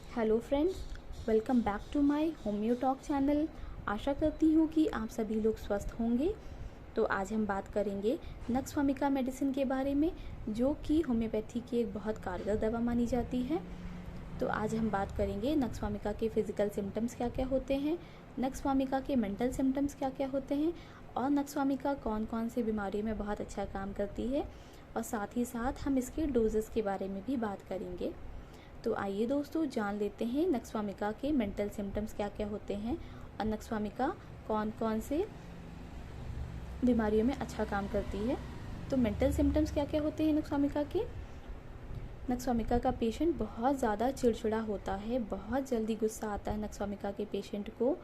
Hello friends, welcome back to my homeo talk channel. आशा करती हूँ कि आप सभी लोग स्वस्थ होंगे। तो आज हम बात करेंगे नक्सवामिका मेडिसिन के बारे में, जो कि होम्योपैथी की एक बहुत कारगर दवा मानी जाती है। तो आज हम बात करेंगे नक्सवामिका के फिजिकल सिम्टम्स क्या क्या होते हैं, नक्सवामिका के मेंटल सिम्टम्स क्या क्या होते हैं, और नक्सवामिका कौन कौन सी बीमारियों में बहुत अच्छा काम करती है, और साथ ही साथ हम इसके डोजेस के बारे में भी बात करेंगे। तो आइए दोस्तों, जान लेते हैं नक्सवामिका के मेंटल सिम्टम्स क्या क्या होते हैं और नक्सवामिका कौन कौन से बीमारियों में अच्छा काम करती है। तो मेंटल सिम्टम्स क्या क्या होते हैं नक्सवामिका के। नक्सवामिका का पेशेंट बहुत ज़्यादा चिड़चिड़ा होता है, बहुत जल्दी गुस्सा आता है नक्सवामिका के पेशेंट को।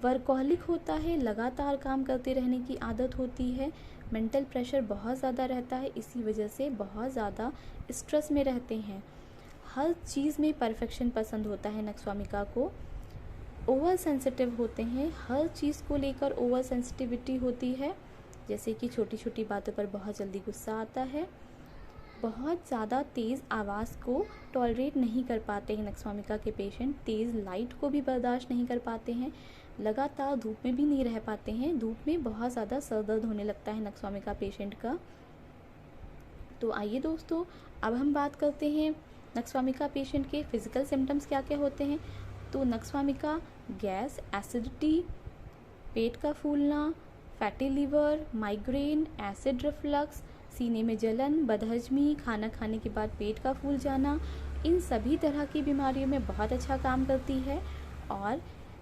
वर्कहोलिक होता है, लगातार काम करते रहने की आदत होती है। मेंटल प्रेशर बहुत ज़्यादा रहता है, इसी वजह से बहुत ज़्यादा स्ट्रेस में रहते हैं। हर चीज़ में परफेक्शन पसंद होता है नक्सवामिका को। ओवर सेंसिटिव होते हैं, हर चीज़ को लेकर ओवर सेंसिटिविटी होती है, जैसे कि छोटी छोटी बातों पर बहुत जल्दी गुस्सा आता है। बहुत ज़्यादा तेज़ आवाज़ को टॉलरेट नहीं कर पाते हैं नक्सवामिका के पेशेंट, तेज़ लाइट को भी बर्दाश्त नहीं कर पाते हैं। लगातार धूप में भी नहीं रह पाते हैं, धूप में बहुत ज़्यादा सर दर्द होने लगता है नक्सवामिका पेशेंट का। तो आइए दोस्तों, अब हम बात करते हैं नक्सवामिका पेशेंट के फिजिकल सिम्टम्स क्या क्या होते हैं। तो नक्सवामिका गैस, एसिडिटी, पेट का फूलना, fatty liver, migraine, acid reflux, सीने में जलन, बदहजमी, खाना खाने के बाद पेट का फूल जाना, इन सभी तरह की बीमारियों में बहुत अच्छा काम करती है। और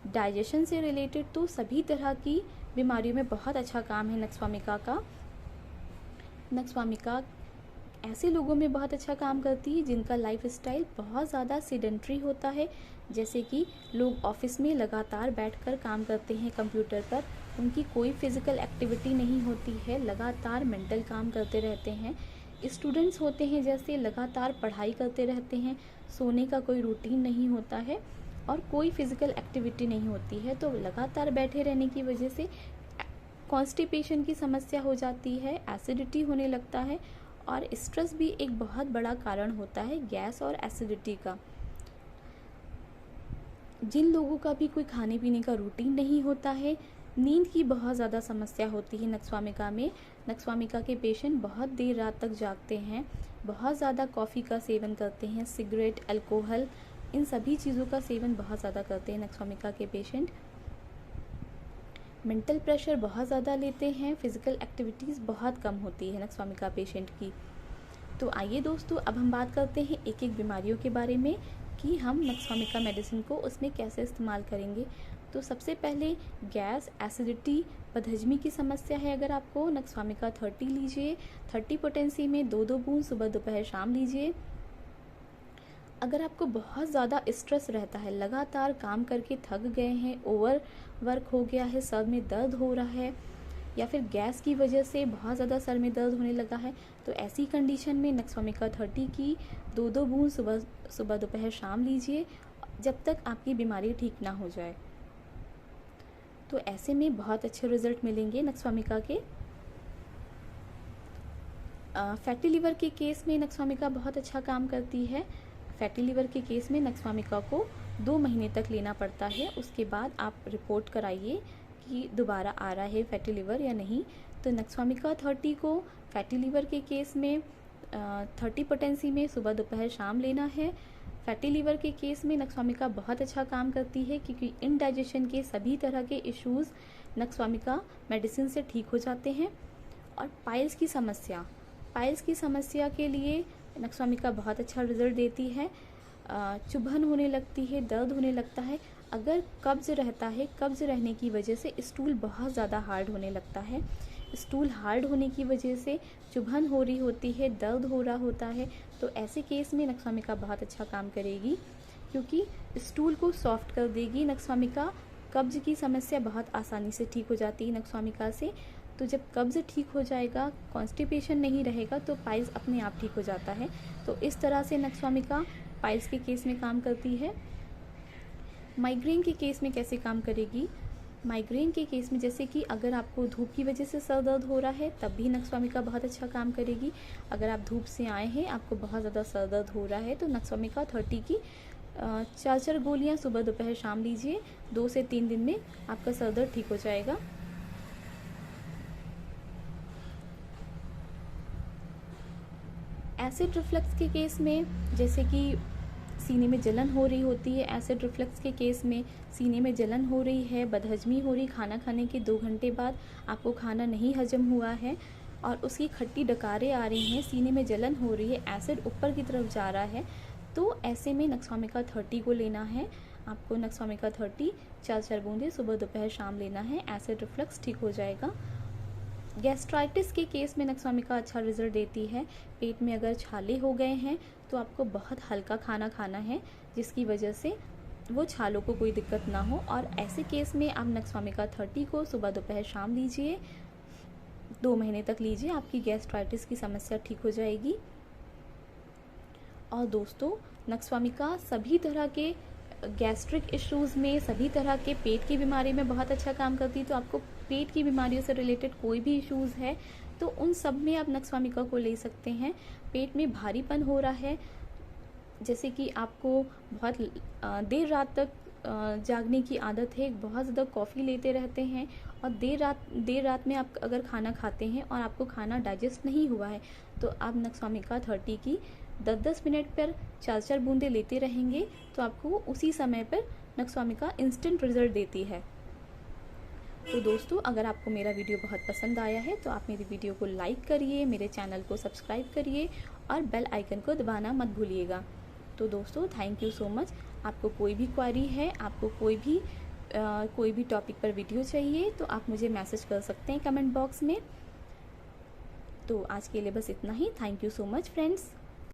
डाइजेशन से रिलेटेड तो सभी तरह की बीमारियों में बहुत अच्छा काम है नक्सवामिका का। नक्सवामिका ऐसे लोगों में बहुत अच्छा काम करती है जिनका लाइफ स्टाइल बहुत ज़्यादा सीडेंट्री होता है, जैसे कि लोग ऑफिस में लगातार बैठकर काम करते हैं कंप्यूटर पर, उनकी कोई फिज़िकल एक्टिविटी नहीं होती है, लगातार मेंटल काम करते रहते हैं। स्टूडेंट्स होते हैं जैसे लगातार पढ़ाई करते रहते हैं, सोने का कोई रूटीन नहीं होता है और कोई फिज़िकल एक्टिविटी नहीं होती है, तो लगातार बैठे रहने की वजह से कॉन्स्टिपेशन की समस्या हो जाती है, एसिडिटी होने लगता है, और स्ट्रेस भी एक बहुत बड़ा कारण होता है गैस और एसिडिटी का। जिन लोगों का भी कोई खाने पीने का रूटीन नहीं होता है, नींद की बहुत ज़्यादा समस्या होती है नक्सवामिका में। नक्सवामिका के पेशेंट बहुत देर रात तक जागते हैं, बहुत ज़्यादा कॉफ़ी का सेवन करते हैं, सिगरेट, अल्कोहल, इन सभी चीज़ों का सेवन बहुत ज़्यादा करते हैं नक्सवामिका के पेशेंट। मेंटल प्रेशर बहुत ज़्यादा लेते हैं, फिज़िकल एक्टिविटीज़ बहुत कम होती है नक्सवामिका पेशेंट की। तो आइए दोस्तों, अब हम बात करते हैं एक एक बीमारियों के बारे में कि हम नक्सवामिका मेडिसिन को उसमें कैसे इस्तेमाल करेंगे। तो सबसे पहले गैस, एसिडिटी, बदहजमी की समस्या है अगर आपको, नक्सवामिका 30 लीजिए। 30 पोटेंसी में 2-2 बूंद सुबह दोपहर शाम लीजिए। अगर आपको बहुत ज़्यादा स्ट्रेस रहता है, लगातार काम करके थक गए हैं, ओवर वर्क हो गया है, सर में दर्द हो रहा है, या फिर गैस की वजह से बहुत ज़्यादा सर में दर्द होने लगा है, तो ऐसी कंडीशन में नक्सवामिका 30 की 2-2 बूंद सुबह दोपहर शाम लीजिए, जब तक आपकी बीमारी ठीक ना हो जाए। तो ऐसे में बहुत अच्छे रिजल्ट मिलेंगे नक्सवामिका के। फैटी लिवर के केस में नक्सवामिका बहुत अच्छा काम करती है। फैटी लिवर के केस में नक्सवामिका को 2 महीने तक लेना पड़ता है, उसके बाद आप रिपोर्ट कराइए कि दोबारा आ रहा है फैटी लिवर या नहीं। तो नक्सवामिका 30 को फैटी लिवर के केस में 30 पोटेंसी में सुबह दोपहर शाम लेना है। फैटी लिवर के केस में नक्सवामिका बहुत अच्छा काम करती है, क्योंकि इनडाइजेशन के सभी तरह के इश्यूज़ नक्सवामिका मेडिसिन से ठीक हो जाते हैं। और पाइल्स की समस्या के लिए नक्सवामिका बहुत अच्छा रिजल्ट देती है। चुभन होने लगती है, दर्द होने लगता है। अगर कब्ज़ रहता है, कब्ज़ रहने की वजह से स्टूल बहुत ज़्यादा हार्ड होने लगता है। स्टूल हार्ड होने की वजह से चुभन हो रही होती है, दर्द हो रहा होता है, तो ऐसे केस में नक्सवामिका बहुत अच्छा काम करेगी, क्योंकि स्टूल को सॉफ्ट कर देगी नक्सवामिका। कब्ज़ की समस्या बहुत आसानी से ठीक हो जाती है नक्सवामिका से। तो जब कब्ज़ ठीक हो जाएगा, कॉन्स्टिपेशन नहीं रहेगा, तो पाइल्स अपने आप ठीक हो जाता है। तो इस तरह से नक्सवामिका पाइल्स के केस में काम करती है। माइग्रेन के केस में कैसे काम करेगी। माइग्रेन के केस में जैसे कि अगर आपको धूप की वजह से सर दर्द हो रहा है, तब भी नक्सवामिका बहुत अच्छा काम करेगी। अगर आप धूप से आए हैं, आपको बहुत ज़्यादा सर दर्द हो रहा है, तो नक्सवामिका 30 की 4 गोलियां सुबह दोपहर शाम लीजिए। 2 से 3 दिन में आपका सर दर्द ठीक हो जाएगा। एसिड रिफ्लक्स के केस में, जैसे कि सीने में जलन हो रही होती है, एसिड रिफ्लक्स के केस में सीने में जलन हो रही है, बदहजमी हो रही, खाना खाने के 2 घंटे बाद आपको खाना नहीं हजम हुआ है और उसकी खट्टी डकारें आ रही हैं, सीने में जलन हो रही है, एसिड ऊपर की तरफ जा रहा है, तो ऐसे में नक्सवामिका 30 को लेना है। आपको नक्सवामिका 30 4 बूंदे सुबह दोपहर शाम लेना है। एसिड रिफ्लक्स ठीक हो जाएगा। गैस्ट्राइटिस के केस में नक्सवामिका अच्छा रिजल्ट देती है। पेट में अगर छाले हो गए हैं तो आपको बहुत हल्का खाना खाना है, जिसकी वजह से वो छालों को कोई दिक्कत ना हो। और ऐसे केस में आप नक्सवामिका 30 को सुबह दोपहर शाम लीजिए, 2 महीने तक लीजिए, आपकी गैस्ट्राइटिस की समस्या ठीक हो जाएगी। और दोस्तों, नक्सवामिका सभी तरह के गैस्ट्रिक इश्यूज़ में, सभी तरह के पेट की बीमारी में बहुत अच्छा काम करती है। तो आपको पेट की बीमारियों से रिलेटेड कोई भी इश्यूज़ है तो उन सब में आप नक्सवामिका को ले सकते हैं। पेट में भारीपन हो रहा है, जैसे कि आपको बहुत देर रात तक जागने की आदत है, बहुत ज़्यादा कॉफ़ी लेते रहते हैं और देर रात में आप अगर खाना खाते हैं और आपको खाना डाइजेस्ट नहीं हुआ है, तो आप नक्सवामिका 30 की 10-10 मिनट पर 4-4 बूंदे लेते रहेंगे तो आपको उसी समय पर नक्सवामिका इंस्टेंट रिजल्ट देती है। तो दोस्तों, अगर आपको मेरा वीडियो बहुत पसंद आया है तो आप मेरी वीडियो को लाइक करिए, मेरे चैनल को सब्सक्राइब करिए और बेल आइकन को दबाना मत भूलिएगा। तो दोस्तों, थैंक यू सो मच। आपको कोई भी क्वेरी है, आपको कोई भी टॉपिक पर वीडियो चाहिए तो आप मुझे मैसेज कर सकते हैं कमेंट बॉक्स में। तो आज के लिए बस इतना ही। Thank you so much friends.